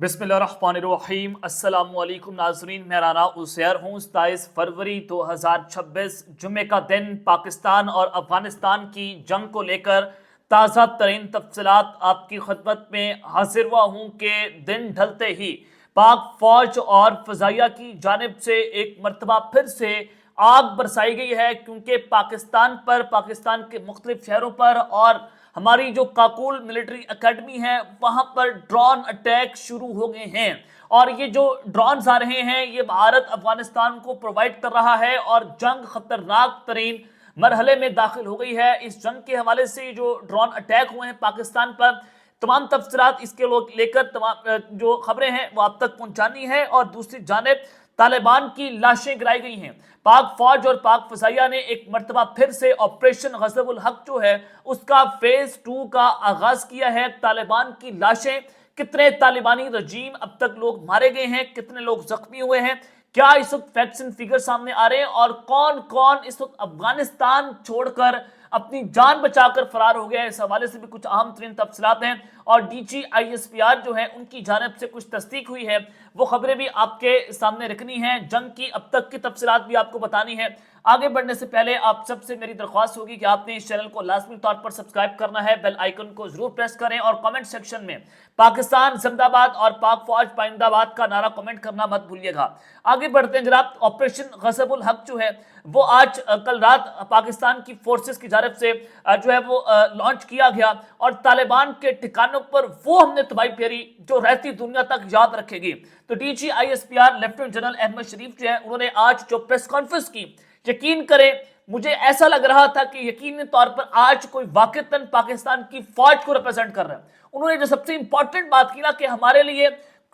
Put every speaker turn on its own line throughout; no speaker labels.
बिस्मिल्लाहिर्रहमानिर्रहीम। अस्सलाम वालेकुम नाज़रीन, मैं राना उसैर हूँ। 27 फरवरी 2026 जुम्मे का दिन पाकिस्तान और अफगानिस्तान की जंग को लेकर ताज़ा तरीन तफसीलात आपकी खिदमत में हाजिर हुआ हूँ कि दिन ढलते ही पाक फौज और फ़ज़ाइया की जानिब से एक मरतबा फिर से आग बरसाई गई है, क्योंकि पाकिस्तान के मुख्तलिफ शहरों पर और हमारी जो काकुल मिलिट्री एकेडमी है वहां पर ड्रोन अटैक शुरू हो गए हैं। और ये जो ड्रोन्स आ रहे हैं ये भारत अफगानिस्तान को प्रोवाइड कर रहा है और जंग खतरनाक तरीन मरहले में दाखिल हो गई है। इस जंग के हवाले से जो ड्रोन अटैक हुए हैं पाकिस्तान पर, तमाम तफसीलात इसके लेकर तमाम जो खबरें हैं वो आप तक पहुंचानी है। और दूसरी जानिब तालिबान की लाशें गिराई गई हैं। पाक फौज और पाक फज़ाइया ने एक मरतबा फिर से ऑपरेशन गज़बुल हक जो है उसका फेज 2 का आगाज किया है। तालिबान की लाशें, कितने तालिबानी रजीम अब तक लोग मारे गए हैं, कितने लोग जख्मी हुए हैं, क्या इस वक्त फैक्ट्स एंड फिगर सामने आ रहे हैं और कौन कौन इस वक्त अफगानिस्तान छोड़कर अपनी जान बचाकर फरार हो गया है, इस हवाले से भी कुछ अहम तरीन तफसीलात हैं। और DGISPR जो है उनकी जानिब से कुछ तस्दीक हुई है, वो खबरें भी आपके सामने रखनी है। जंग की अब तक की तफसीलात भी आपको बतानी है। आगे बढ़ने से पहले आप सबसे मेरी दरख्वास्त होगी कि आपने इस चैनल को लाजमी तौर पर सब्सक्राइब करना है, बेल आइकन को जरूर प्रेस करें और कमेंट सेक्शन में पाकिस्तान जिंदाबाद और पाक फौज पाइंदाबाद का नारा कमेंट करना मत भूलिएगा। आगे बढ़ते हैं जनाब। ऑपरेशन गज़बुल हक जो है वो आज कल रात पाकिस्तान की फोर्सेस की जानिब से जो है वो लॉन्च किया गया और तालिबान के ठिकानों पर वो हमने तबाही फेरी जो रहती दुनिया तक याद रखेगी। तो DGISPR लेफ्टिनेंट जनरल अहमद शरीफ जो है उन्होंने आज जो प्रेस कॉन्फ्रेंस की, यकीन करें मुझे ऐसा लग रहा था कि यकीनी तौर पर आज कोई वाकईतन पाकिस्तान की फौज को रिप्रेजेंट कर रहा है। उन्होंने जो सबसे इंपॉर्टेंट बात की ना कि हमारे लिए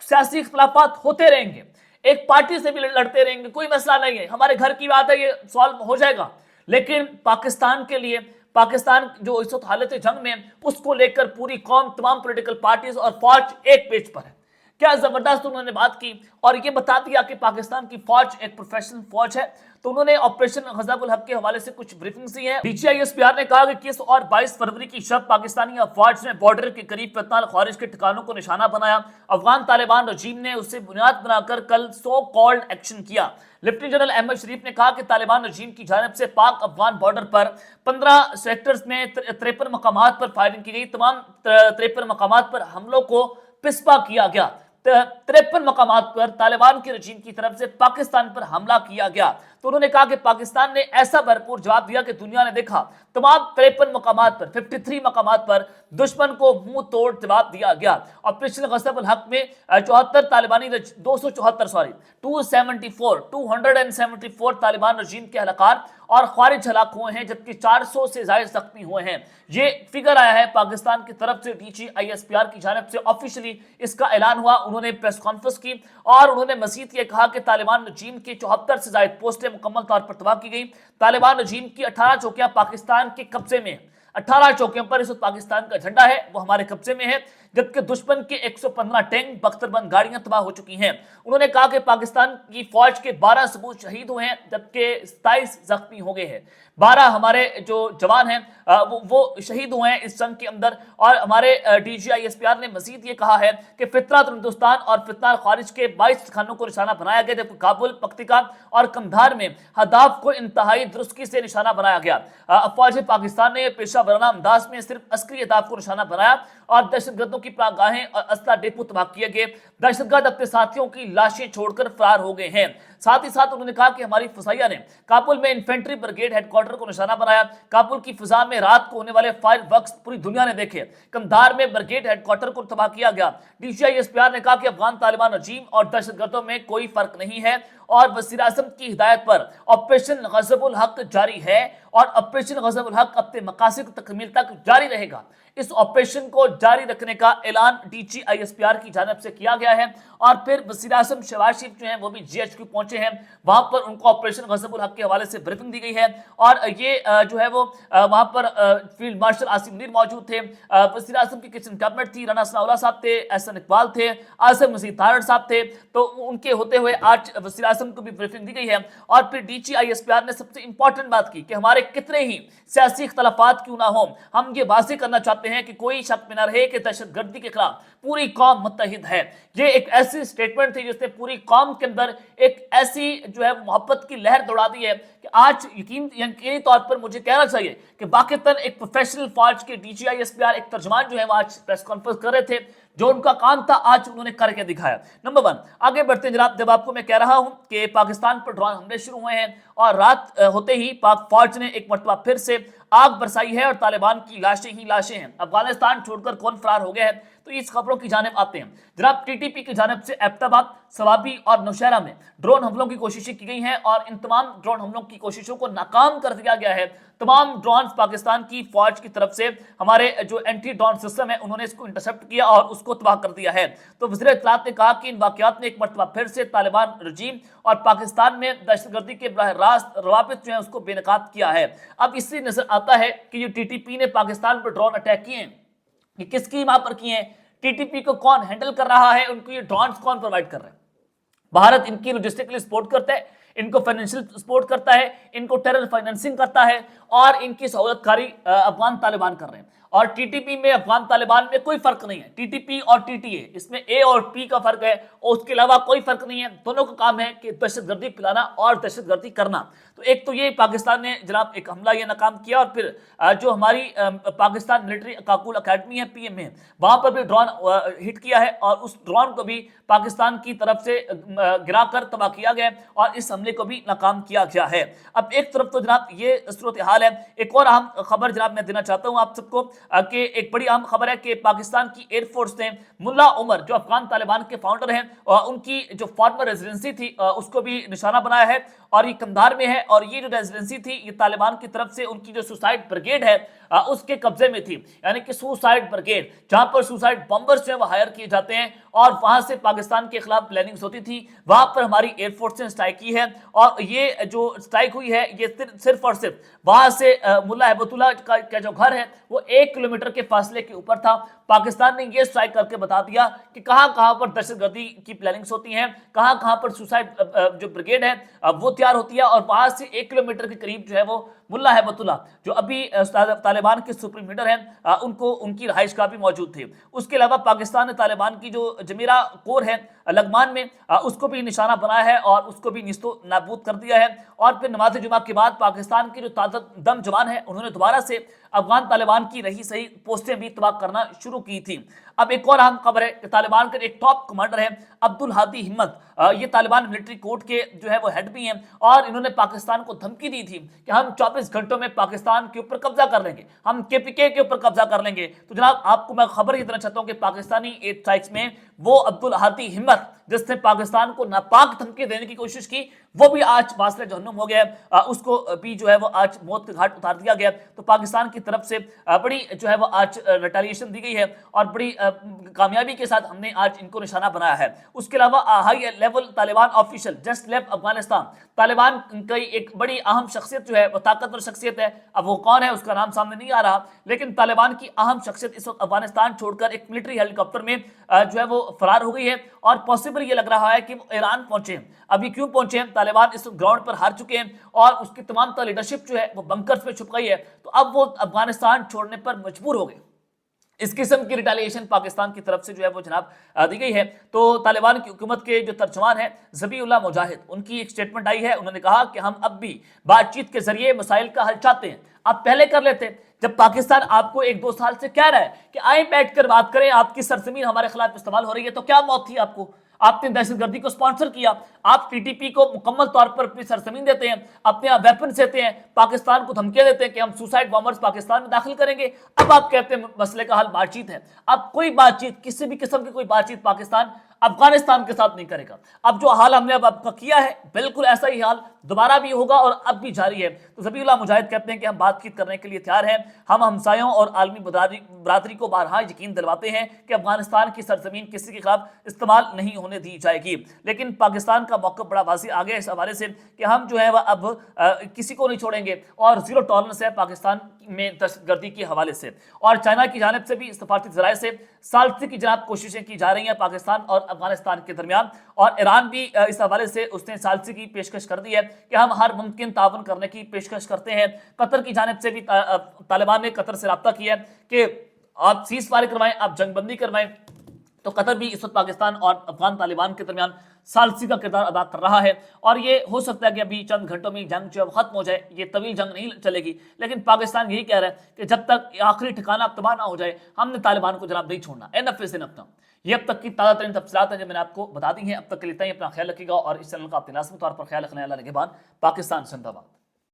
सियासी इख्तलाफात होते रहेंगे, एक पार्टी से भी लड़ते रहेंगे, कोई मसला नहीं है, हमारे घर की बात है, ये सॉल्व हो जाएगा। लेकिन पाकिस्तान के लिए, पाकिस्तान जो इस वक्त हालत जंग में उसको लेकर पूरी कौम, तमाम पॉलिटिकल पार्टीज और फौज एक पेज पर है। क्या जबरदस्त उन्होंने बात की और ये बता दिया कि पाकिस्तान की फौज एक प्रोफेशनल फौज है। तो उन्होंने ऑपरेशन गज़बुल हक के हवाले से कुछ ब्रीफिंग्स दी हैं। DGISPR ने कहा कि 21 और 22 फरवरी की शब पाकिस्तानी फौज ने बॉर्डर के करीब फितनाल ख्वारिज के ठिकानों को निशाना बनाया। अफगान तालिबान रजीम ने उससे बुनियाद बनाकर कल सो कॉल्ड एक्शन किया। लेफ्टिनेंट जनरल अहमद शरीफ ने कहा कि तालिबान रजीम की जानिब से पाक अफगान बॉर्डर पर 15 सेक्टर्स में 53 मकामात पर फायरिंग की गई। तमाम 53 मकामात पर हमलों को पिस्पा किया गया। 53 मकामात पर तालिबान के रजीम की तरफ से पाकिस्तान पर हमला किया गया। तो उन्होंने कहा कि पाकिस्तान ने ऐसा भरपूर जवाब दिया कि दुनिया ने देखा। तमाम 53 मकामात पर, 53 मकामात पर दुश्मन को मुंह तोड़ जवाब दिया गया। ऑपरेशन गज़बुल हक में 274 तालिबान रजीम के हलाकार और ख्वारिज हलाक हुए हैं, जबकि 400 से ज्यादा जख्मी हुए हैं। ये फिगर आया है पाकिस्तान की तरफ से। DGISPR की जानिब से ऑफिशियली इसका ऐलान हुआ। उन्होंने प्रेस कॉन्फ्रेंस की और उन्होंने मजीद ये कहा कि तालिबान रजीम की 74 से ज्यादा पोस्टें मुकम्मल तौर पर तबाह की गई। तालिबान रजीम की 18 चौकियां पाकिस्तान के कब्जे में, 18 चौकियों पर इस वक्त पाकिस्तान का झंडा है, वो हमारे कब्जे में है, जबकि दुश्मन के 115 टैंक, बख्तरबंद गाड़ियां तबाह हो चुकी हैं। उन्होंने कहा कि पाकिस्तान की फौज के 12 सबूत शहीद हुए हैं, जबकि 27 जख्मी हो गए हैं। 12 हमारे जो जवान हैं वो शहीद हुए हैं इस जंग के अंदर। और हमारे DGISPR ने मजीद ये कहा है कि फितरत हिंदुस्तान और फितनाल ख्वारिज के 22 ठिकानों को निशाना बनाया गया, जबकि काबुल, पख्तिका और कंधार में हदाफ को इंतहाई दुरुस्ती से निशाना बनाया गया। फौज पाकिस्तान ने पेशा वराना अंदाज में सिर्फ अस्करी हदाफ को निशाना बनाया और दहशतगर्दों की पनाहगाहें और असला डिपो तबाह किए गए। दहशतगर्द अपने साथियों की लाशें छोड़कर फरार हो गए हैं। साथ ही साथ उन्होंने कहा कि हमारी फज़ाइया ने काबुल में इन्फेंट्री ब्रिगेड हेडक्वार्टर को निशाना बनाया। काबुल की फिजा में रात को होने वाले फायर वर्क्स पूरी दुनिया ने देखे। कंधार में ब्रिगेड हेडक्वार्टर को तबाह किया गया। DGISPR ने कहा कि अफगान तालिबान रजीम और दहशतगर्दों में कोई फर्क नहीं है और वज़ीर आज़म की हिदायत पर ऑपरेशन गज़बुल हक जारी है और ऑपरेशन गज़बुल हक अपने मकासद तकमील तक जारी रहेगा। इस ऑपरेशन को जारी रखने का ऐलान DGISPR की जानिब से किया गया है। और फिर वज़ीर आज़म शहबाज शरीफ जो हैं वो भी GHQ पहुंचे हैं, वहां पर उनको ऑपरेशन गज़बुल हक के हवाले से ब्रीफिंग दी गई है। और ये जो है वो वहां पर फील्ड मार्शल आसिम मुनीर मौजूद थे, वज़ीर आज़म की किचन कैबिनेट थी, राना सनाउल्लाह साहब थे, एहसन इकबाल थे, आसिम मजीद तारड़ साहब थे। तो उनके होते हुए आज वज़ीर कासिम को भी ब्रीफिंग दी गई है। और फिर DGISPR ने सबसे इंपॉर्टेंट बात की कि हमारे कितने ही सियासी इख्तलाफात क्यों ना हो, हम ये वाज़ेह करना चाहते हैं कि कोई शक में न रहे कि दहशतगर्दी के खिलाफ पूरी कौम मुत्तहिद है। ये एक ऐसी स्टेटमेंट थी जिसने पूरी कौम के अंदर एक ऐसी जो है मोहब्बत की लहर दौड़ा दी है कि आज यकीनी तौर पर मुझे कहना चाहिए कि वाकईतन एक प्रोफेशनल फौज के DGISPR एक तर्जमान जो है वो आज प्रेस कॉन्फ्रेंस कर रहे थे, जो उनका काम था आज उन्होंने करके दिखाया। नंबर 1, आगे बढ़ते हैं जनाब। जब आपको मैं कह रहा हूं कि पाकिस्तान पर ड्रोन हमले शुरू हुए हैं और रात होते ही पाक फौज ने एक मरतबा फिर से आग बरसाई है और तालिबान की लाशें ही लाशें हैं। अफगानिस्तान छोड़कर कौन फरार हो गया है, तो इस खबरों की जानिब आते हैं जनाब। TTP की जानिब से एबटाबाद, सवाबी और नौशहरा में ड्रोन हमलों की कोशिशें की गई हैं और इन तमाम ड्रोन हमलों की कोशिशों को नाकाम कर दिया गया है। तमाम ड्रोन पाकिस्तान की फौज की तरफ से हमारे जो एंटी ड्रोन सिस्टम है उन्होंने इसको इंटरसेप्ट किया और उसको तबाह कर दिया है। तो वज़ीर इत्तलात ने कहा कि इन वाक़यात ने एक मरतबा फिर से तालिबान रजीम और पाकिस्तान में दहशतगर्दी के बराह रास्त रवाबित जो है उसको बेनकाब किया है। अब इससे नजर आता है कि जो TTP ने पाकिस्तान पर ड्रोन अटैक किए हैं, ये किसकी मां पर किए हैं, TTP को कौन हैंडल कर रहा है, उनको ये ड्रोन कौन प्रोवाइड कर रहा है। भारत इनकी लॉजिस्टिकली सपोर्ट करता है, इनको फाइनेंशियल सपोर्ट करता है, इनको टेरर फाइनेंसिंग करता है और इनकी सहूलतकारी अफगान तालिबान कर रहे हैं। और TTP में अफगान तालिबान में कोई फर्क नहीं है। TTP और TTA इसमें A और P का फर्क है और उसके अलावा कोई फर्क नहीं है। दोनों का काम है कि दहशतगर्दी फैलाना और दहशतगर्दी करना। तो एक तो ये पाकिस्तान ने जनाब एक हमला ये नाकाम किया और फिर जो हमारी पाकिस्तान मिलिट्री काकुल अकेडमी है PM में, वहां पर भी ड्रोन हिट किया है और उस ड्रोन को भी पाकिस्तान की तरफ से गिराकर तबाह किया गया और इस हमले को भी नाकाम किया गया है। अब एक तरफ तो जनाब ये सूरत हाल है। एक और अहम खबर जनाब मैं देना चाहता हूं आप सबको कि एक बड़ी अहम खबर है कि पाकिस्तान की एयरफोर्स ने मुल्ला उमर जो अफगान तालिबान के फाउंडर हैं उनकी जो फॉर्मर रेजिडेंसी थी उसको भी निशाना बनाया है और ये कंधार में है। और ये जो रेजिडेंसी थी ये तालिबान की तरफ से उनकी जो सुसाइड ब्रिगेड है उसके कब्जे में थी, यानी कि सुसाइड ब्रिगेड, जहां पर सुसाइड बॉम्बर्स जो है वो हायर किए जाते हैं और वहां से पाकिस्तान के खिलाफ प्लानिंग्स होती थी। वहां पर हमारी एयरफोर्स ने स्ट्राइक की है और ये जो स्ट्राइक हुई है ये सिर्फ और सिर्फ वहां से मुल्ला हिब्बतुल्लाह का जो घर है वो 1 किलोमीटर के फासले के ऊपर था। पाकिस्तान ने ये स्ट्राइक करके बता दिया कि कहां कहां पर दहशतगर्दी की प्लानिंग्स होती हैं, कहां कहां पर सुसाइड जो ब्रिगेड है वो तैयार होती है। और वहां से 1 किलोमीटर के करीब जो है वो मुल्ला हिब्बतुल्लाह जो अभी तालिबान के सुप्रीम लीडर हैं उनको उनकी रहाइश का भी मौजूद थे। उसके अलावा पाकिस्तान ने तालिबान की जो जमीरा कोर है लगमान में उसको भी निशाना बनाया है और उसको भी निस्तो नाबूद कर दिया है। और फिर नमाज जुमा के बाद पाकिस्तान के जो ताकत दम जवान है उन्होंने दोबारा से अफगान तालिबान की रही सही पोस्टें भी तबाह करना शुरू की थी। अब एक और अहम खबर है कि तालिबान के एक टॉप कमांडर है अब्दुल हादी हिम्मत, ये तालिबान मिलिट्री कोर्ट के जो है वो हेड भी हैं और इन्होंने पाकिस्तान को धमकी दी थी कि हम 24 घंटों में पाकिस्तान के ऊपर कब्जा कर लेंगे, हम KPK के ऊपर कब्जा कर लेंगे। तो जनाब आपको मैं खबर ये देना चाहता हूं कि पाकिस्तानी एयर स्ट्राइक्स में वो अब्दुल हादी हिम्मत जिसने पाकिस्तान को नापाक धमकी देने की कोशिश की वो भी आज वासले जहन्नुम हो गया, उसको भी जो है वो आज मौत के घाट उतार दिया गया। तो पाकिस्तान की तरफ से बड़ी जो है वो आज रिटेलिएशन दी गई है और बड़ी कामयाबी के साथ हमने आज इनको निशाना बनाया है। उसके अलावा high level Taliban official just left Afghanistan, Taliban की एक बड़ी अहम शख्सियत जो है वो ताकतवर शख्सियत है, अब वो कौन है उसका नाम सामने नहीं आ रहा, लेकिन तालिबान की अहम शख्सियत इस वक्त अफगानिस्तान छोड़कर एक मिलिट्री हेलीकॉप्टर में जो है वो फरार हो गई है और पॉसिबल ये लग रहा है कि वो ईरान पहुंचे हैं। अभी क्यों पहुंचे हैं, तालिबान इस ग्राउंड पर हार चुके हैं और उसकी तमाम लीडरशिप जो है वो बंकर्स में छुप गई है, तो अब वो अफगानिस्तान छोड़ने पर मजबूर हो गए। इस किस्म की रिटेलिएशन पाकिस्तान की तरफ से जो है वो जनाब दी गई है। तो तालिबान की हुकूमत के जो तर्जुमान है ज़बीउल्लाह मुजाहिद, उनकी एक स्टेटमेंट आई है, उन्होंने कहा कि हम अब भी बातचीत के जरिए मसाइल का हल चाहते हैं। आप पहले कर लेते, जब पाकिस्तान आपको 1-2 साल से कह रहा है कि आए बैठ कर बात करें, आपकी सरजमीन हमारे खिलाफ इस्तेमाल हो रही है, तो क्या मौत थी आपको? आपने दहशतगर्दी को स्पॉन्सर किया, आप TTP को मुकम्मल तौर पर अपनी सरजमीन देते हैं, अपने आप वेपन देते हैं, पाकिस्तान को धमकियां देते हैं कि हम सुसाइड बॉम्बर्स पाकिस्तान में दाखिल करेंगे। अब आप कहते हैं मसले का हल बातचीत है। अब कोई बातचीत, किसी भी किस्म की कोई बातचीत पाकिस्तान अफगानिस्तान के साथ नहीं करेगा। अब जो हाल हमने अब आपका किया है बिल्कुल ऐसा ही हाल दोबारा भी होगा और अब भी जारी है। तो ज़बीउल्लाह मुजाहिद कहते हैं कि हम बातचीत करने के लिए तैयार हैं, हम हमसायों और आलमी बरादरी को बारहा यकीन दिलवाते हैं कि अफगानिस्तान की सरजमीन किसी के खिलाफ इस्तेमाल नहीं होने ہونے دی جائے گی۔ لیکن پاکستان کا موقف بڑا واضح آ گیا اس حوالے سے کہ ہم جو ہے وہ اب کسی کو نہیں چھوڑیں گے اور زیرو ٹالرنس ہے پاکستان میں دہشت گردی کے حوالے سے۔ اور چائنا کی جانب سے بھی سفارتی ذرائع سے ثالثی کی جناب کوششیں کی جا رہی ہیں پاکستان اور افغانستان کے درمیان، اور ایران بھی اس حوالے سے اس نے ثالثی کی پیشکش کر دی ہے کہ ہم ہر ممکن تعاون کرنے کی پیشکش کرتے ہیں۔ قطر کی جانب سے بھی طالبان نے قطر سے رابطہ کیا ہے کہ آپ سیز فائر کروائیں، آپ جنگ بندی کروائیں، تو قطر بھی اس وقت پاکستان اور افغان طالبان کے درمیان ثالثی کا کردار ادا کر رہا ہے۔ اور یہ ہو سکتا ہے کہ ابھی چند گھنٹوں میں جنگ جو ختم ہو جائے، یہ طویل جنگ نہیں چلے گی، لیکن پاکستان یہی کہہ رہا ہے کہ جب تک آخری ٹھکانہ تباہ نہ ہو جائے ہم نے طالبان کو جناب نہیں چھوڑنا۔ انف از انف۔ یہ اب تک کی تازہ ترین تفصیلات ہیں جو میں نے آپ کو بتا دی ہیں۔ اب تک کے لیے اتنا ہی، اپنا خیال رکھیے گا اور اس چینل کا اپنے لازمی طور پر خیال رکھنا ہے۔ اللہ نگہبان۔ پاکستان زندہ باد۔